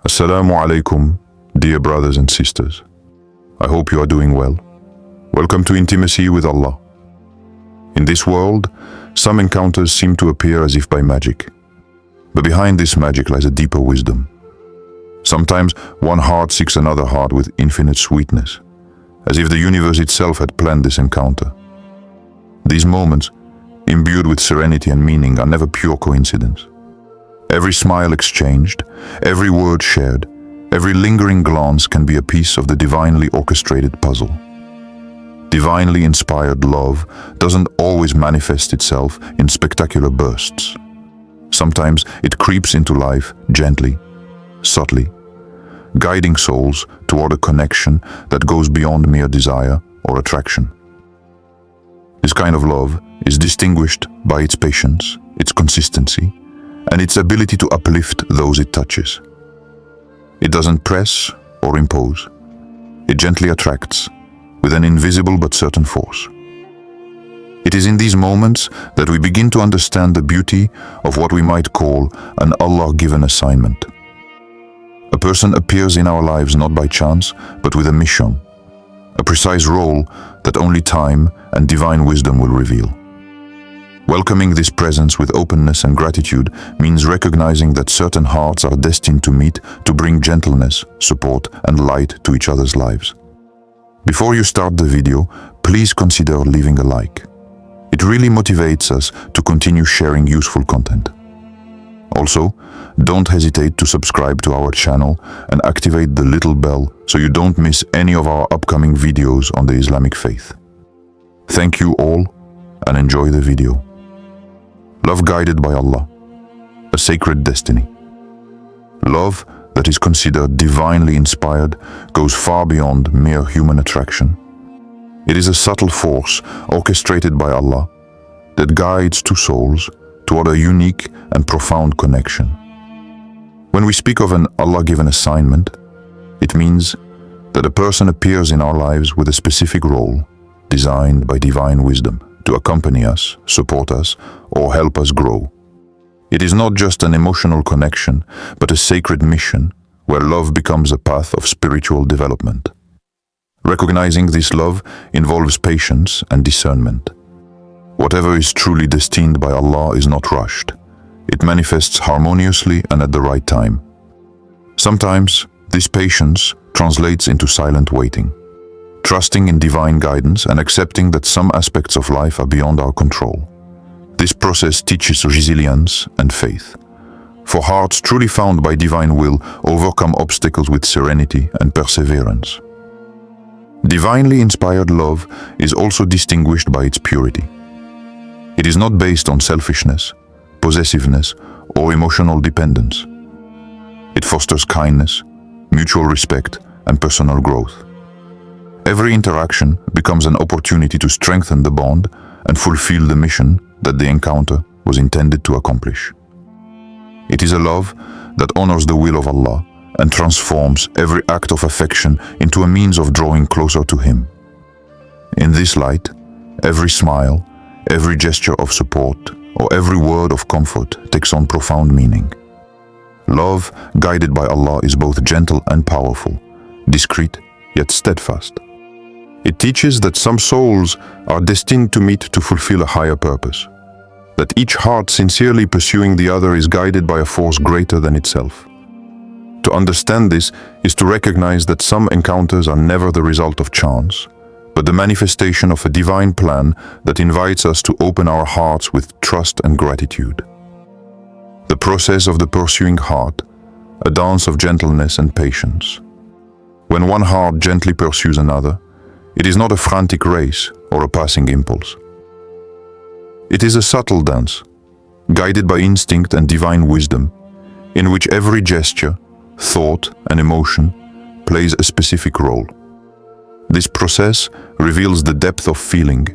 Assalamu alaikum, dear brothers and sisters. I hope you are doing well. Welcome to Intimacy with Allah. In this world, some encounters seem to appear as if by magic. But behind this magic lies a deeper wisdom. Sometimes one heart seeks another heart with infinite sweetness, as if the universe itself had planned this encounter. These moments, imbued with serenity and meaning, are never pure coincidence. Every smile exchanged, every word shared, every lingering glance can be a piece of the divinely orchestrated puzzle. Divinely inspired love doesn't always manifest itself in spectacular bursts. Sometimes it creeps into life gently, subtly, guiding souls toward a connection that goes beyond mere desire or attraction. This kind of love is distinguished by its patience, its consistency, and its ability to uplift those it touches. It doesn't press or impose. It gently attracts with an invisible but certain force. It is in these moments that we begin to understand the beauty of what we might call an Allah-given assignment. A person appears in our lives not by chance, but with a mission, a precise role that only time and divine wisdom will reveal. Welcoming this presence with openness and gratitude means recognizing that certain hearts are destined to meet to bring gentleness, support, and light to each other's lives. Before you start the video, please consider leaving a like. It really motivates us to continue sharing useful content. Also, don't hesitate to subscribe to our channel and activate the little bell so you don't miss any of our upcoming videos on the Islamic faith. Thank you all and enjoy the video. Love guided by Allah, a sacred destiny. Love that is considered divinely inspired goes far beyond mere human attraction. It is a subtle force orchestrated by Allah that guides two souls toward a unique and profound connection. When we speak of an Allah-given assignment, it means that a person appears in our lives with a specific role designed by divine wisdom to accompany us, support us, or help us grow. It is not just an emotional connection, but a sacred mission where love becomes a path of spiritual development. Recognizing this love involves patience and discernment. Whatever is truly destined by Allah is not rushed. It manifests harmoniously and at the right time. Sometimes, this patience translates into silent waiting, trusting in divine guidance and accepting that some aspects of life are beyond our control. This process teaches resilience and faith, for hearts truly found by divine will overcome obstacles with serenity and perseverance. Divinely inspired love is also distinguished by its purity. It is not based on selfishness, possessiveness, or emotional dependence. It fosters kindness, mutual respect, and personal growth. Every interaction becomes an opportunity to strengthen the bond and fulfill the mission that the encounter was intended to accomplish. It is a love that honors the will of Allah and transforms every act of affection into a means of drawing closer to Him. In this light, every smile, every gesture of support, or every word of comfort takes on profound meaning. Love guided by Allah is both gentle and powerful, discreet yet steadfast. It teaches that some souls are destined to meet to fulfill a higher purpose, that each heart sincerely pursuing the other is guided by a force greater than itself. To understand this is to recognize that some encounters are never the result of chance, but the manifestation of a divine plan that invites us to open our hearts with trust and gratitude. The process of the pursuing heart, a dance of gentleness and patience. When one heart gently pursues another, it is not a frantic race or a passing impulse. It is a subtle dance, guided by instinct and divine wisdom, in which every gesture, thought, and emotion plays a specific role. This process reveals the depth of feeling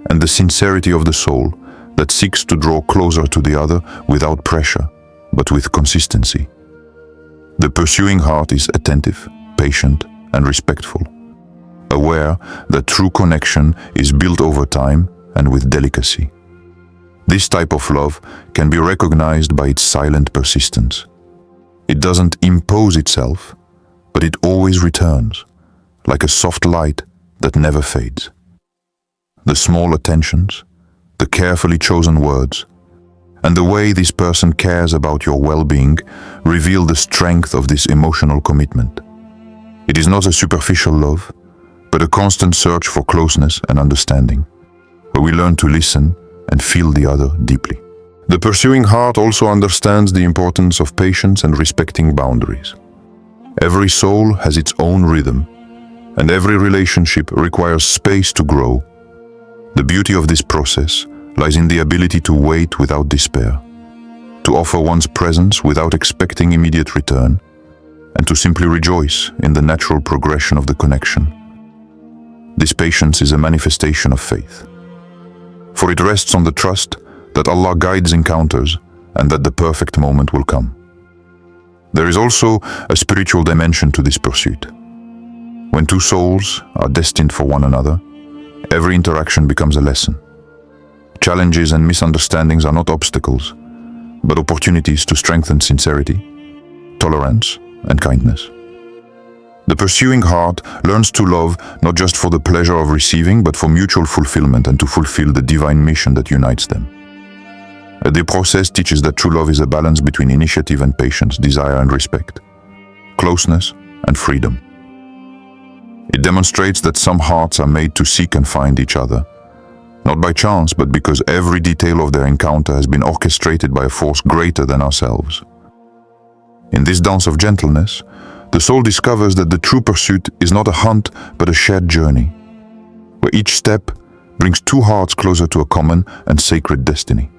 and the sincerity of the soul that seeks to draw closer to the other without pressure, but with consistency. The pursuing heart is attentive, patient, and respectful, aware that true connection is built over time and with delicacy. This type of love can be recognized by its silent persistence. It doesn't impose itself, but it always returns, like a soft light that never fades. The small attentions, the carefully chosen words, and the way this person cares about your well-being reveal the strength of this emotional commitment. It is not a superficial love, but a constant search for closeness and understanding, where we learn to listen and feel the other deeply. The pursuing heart also understands the importance of patience and respecting boundaries. Every soul has its own rhythm, and every relationship requires space to grow. The beauty of this process lies in the ability to wait without despair, to offer one's presence without expecting immediate return, and to simply rejoice in the natural progression of the connection. This patience is a manifestation of faith, for it rests on the trust that Allah guides encounters and that the perfect moment will come. There is also a spiritual dimension to this pursuit. When two souls are destined for one another, every interaction becomes a lesson. Challenges and misunderstandings are not obstacles, but opportunities to strengthen sincerity, tolerance, and kindness. The pursuing heart learns to love not just for the pleasure of receiving, but for mutual fulfillment and to fulfill the divine mission that unites them. The process teaches that true love is a balance between initiative and patience, desire and respect, closeness and freedom. It demonstrates that some hearts are made to seek and find each other, not by chance, but because every detail of their encounter has been orchestrated by a force greater than ourselves. In this dance of gentleness, the soul discovers that the true pursuit is not a hunt, but a shared journey, where each step brings two hearts closer to a common and sacred destiny.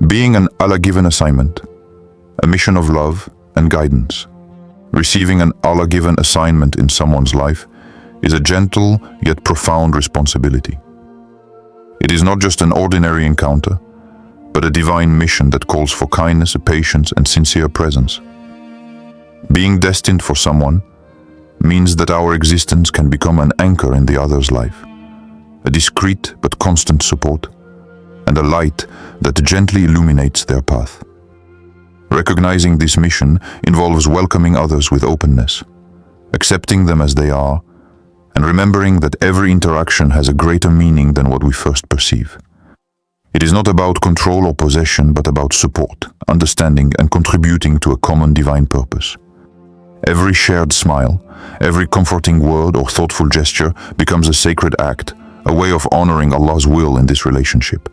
Being an Allah-given assignment, a mission of love and guidance, receiving an Allah-given assignment in someone's life is a gentle yet profound responsibility. It is not just an ordinary encounter, but a divine mission that calls for kindness, patience, and sincere presence. Being destined for someone means that our existence can become an anchor in the other's life, a discreet but constant support, and a light that gently illuminates their path. Recognizing this mission involves welcoming others with openness, accepting them as they are, and remembering that every interaction has a greater meaning than what we first perceive. It is not about control or possession, but about support, understanding, and contributing to a common divine purpose. Every shared smile, every comforting word or thoughtful gesture becomes a sacred act, a way of honoring Allah's will in this relationship.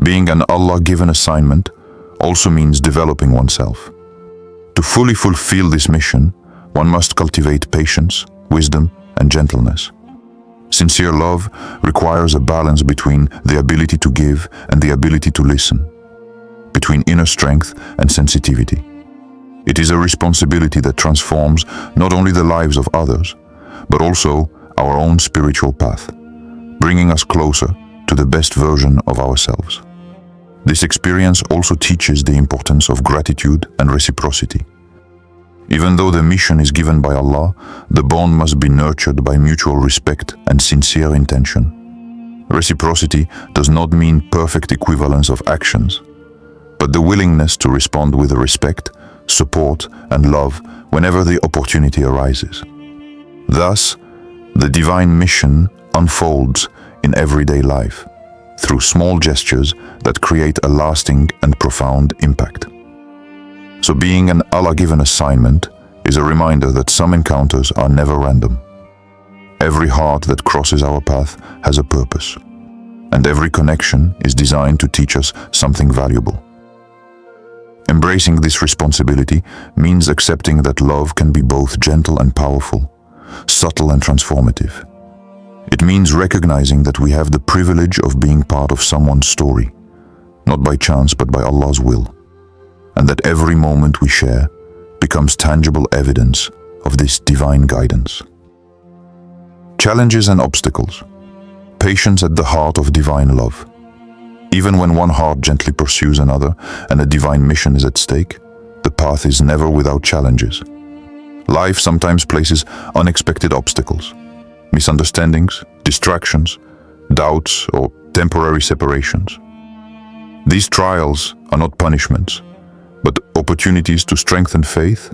Being an Allah-given assignment also means developing oneself. To fully fulfill this mission, one must cultivate patience, wisdom, and gentleness. Sincere love requires a balance between the ability to give and the ability to listen, between inner strength and sensitivity. It is a responsibility that transforms not only the lives of others, but also our own spiritual path, bringing us closer to the best version of ourselves. This experience also teaches the importance of gratitude and reciprocity. Even though the mission is given by Allah, the bond must be nurtured by mutual respect and sincere intention. Reciprocity does not mean perfect equivalence of actions, but the willingness to respond with respect, support, and love whenever the opportunity arises. Thus, the divine mission unfolds in everyday life, through small gestures that create a lasting and profound impact. So being an Allah-given assignment is a reminder that some encounters are never random. Every heart that crosses our path has a purpose, and every connection is designed to teach us something valuable. Embracing this responsibility means accepting that love can be both gentle and powerful, subtle and transformative. It means recognizing that we have the privilege of being part of someone's story, not by chance but by Allah's will, and that every moment we share becomes tangible evidence of this divine guidance. Challenges and obstacles. Patience at the heart of divine love. Even when one heart gently pursues another and a divine mission is at stake, the path is never without challenges. Life sometimes places unexpected obstacles, misunderstandings, distractions, doubts, or temporary separations. These trials are not punishments, but opportunities to strengthen faith,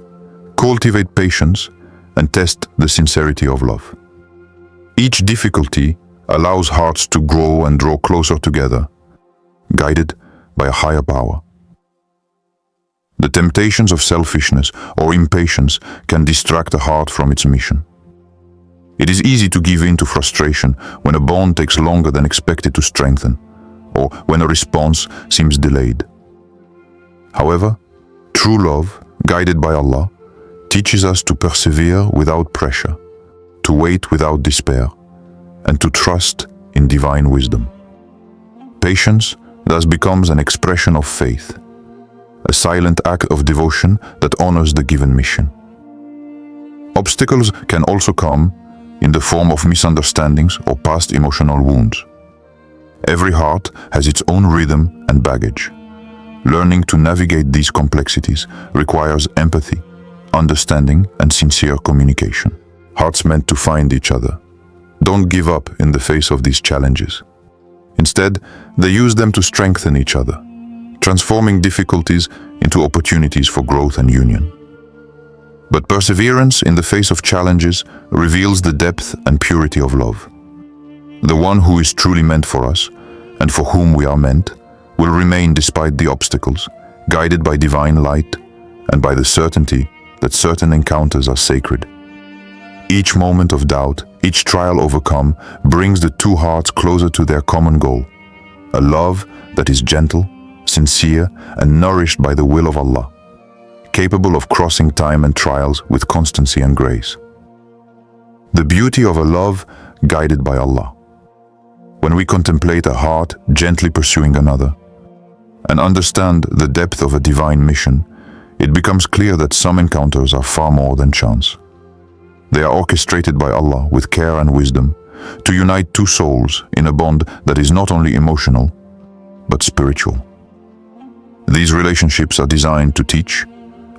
cultivate patience, and test the sincerity of love. Each difficulty allows hearts to grow and draw closer together, guided by a higher power. The temptations of selfishness or impatience can distract a heart from its mission. It is easy to give in to frustration when a bond takes longer than expected to strengthen, or when a response seems delayed. However, true love, guided by Allah, teaches us to persevere without pressure, to wait without despair, and to trust in divine wisdom. Patience thus becomes an expression of faith, a silent act of devotion that honors the given mission. Obstacles can also come in the form of misunderstandings or past emotional wounds. Every heart has its own rhythm and baggage. Learning to navigate these complexities requires empathy, understanding, and sincere communication. Hearts meant to find each other don't give up in the face of these challenges. Instead, they use them to strengthen each other, transforming difficulties into opportunities for growth and union. But perseverance in the face of challenges reveals the depth and purity of love. The one who is truly meant for us, and for whom we are meant, will remain despite the obstacles, guided by divine light and by the certainty that certain encounters are sacred. Each moment of doubt, each trial overcome, brings the two hearts closer to their common goal, a love that is gentle, sincere, and nourished by the will of Allah, capable of crossing time and trials with constancy and grace. The beauty of a love guided by Allah. When we contemplate a heart gently pursuing another, and understand the depth of a divine mission, it becomes clear that some encounters are far more than chance. They are orchestrated by Allah with care and wisdom to unite two souls in a bond that is not only emotional, but spiritual. These relationships are designed to teach,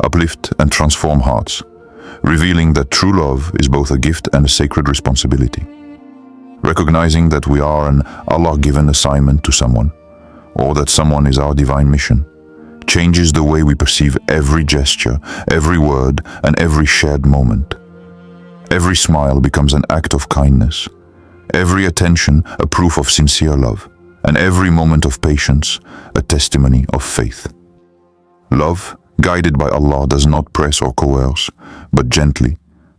uplift, and transform hearts, revealing that true love is both a gift and a sacred responsibility. Recognizing that we are an Allah-given assignment to someone, or that someone is our divine mission, changes the way we perceive every gesture, every word, and every shared moment. Every smile becomes an act of kindness, every attention a proof of sincere love, and every moment of patience a testimony of faith. Love, guided by Allah, does not press or coerce, but gently,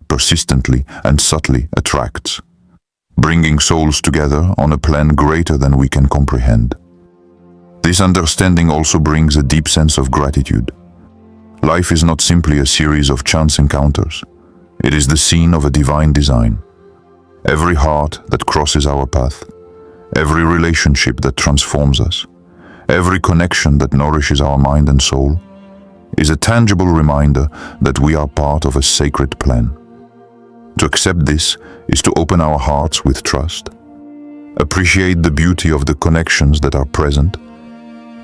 persistently, and subtly attracts, bringing souls together on a plan greater than we can comprehend. This understanding also brings a deep sense of gratitude. Life is not simply a series of chance encounters. It is the scene of a divine design. Every heart that crosses our path, every relationship that transforms us, every connection that nourishes our mind and soul, is a tangible reminder that we are part of a sacred plan. To accept this is to open our hearts with trust, appreciate the beauty of the connections that are present,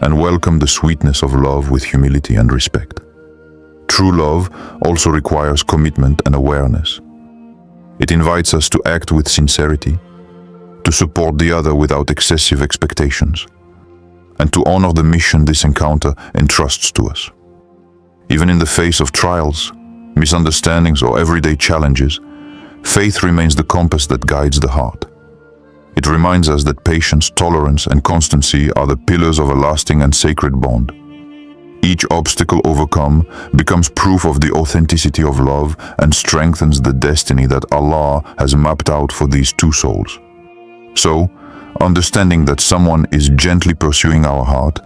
and welcome the sweetness of love with humility and respect. True love also requires commitment and awareness. It invites us to act with sincerity, to support the other without excessive expectations, and to honor the mission this encounter entrusts to us. Even in the face of trials, misunderstandings, or everyday challenges, faith remains the compass that guides the heart. It reminds us that patience, tolerance, and constancy are the pillars of a lasting and sacred bond. Each obstacle overcome becomes proof of the authenticity of love and strengthens the destiny that Allah has mapped out for these two souls. So, understanding that someone is gently pursuing our heart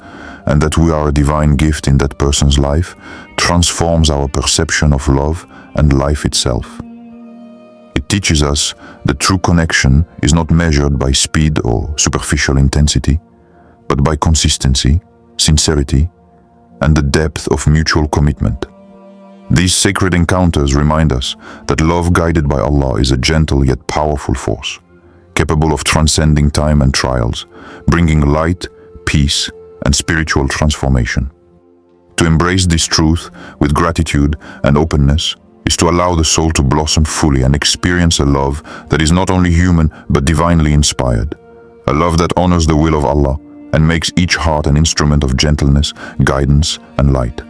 and that we are a divine gift in that person's life transforms our perception of love and life itself. It teaches us that true connection is not measured by speed or superficial intensity, but by consistency, sincerity, and the depth of mutual commitment. These sacred encounters remind us that love guided by Allah is a gentle yet powerful force, capable of transcending time and trials, bringing light, peace, and spiritual transformation. To embrace this truth with gratitude and openness is to allow the soul to blossom fully and experience a love that is not only human but divinely inspired, a love that honors the will of Allah and makes each heart an instrument of gentleness, guidance, and light.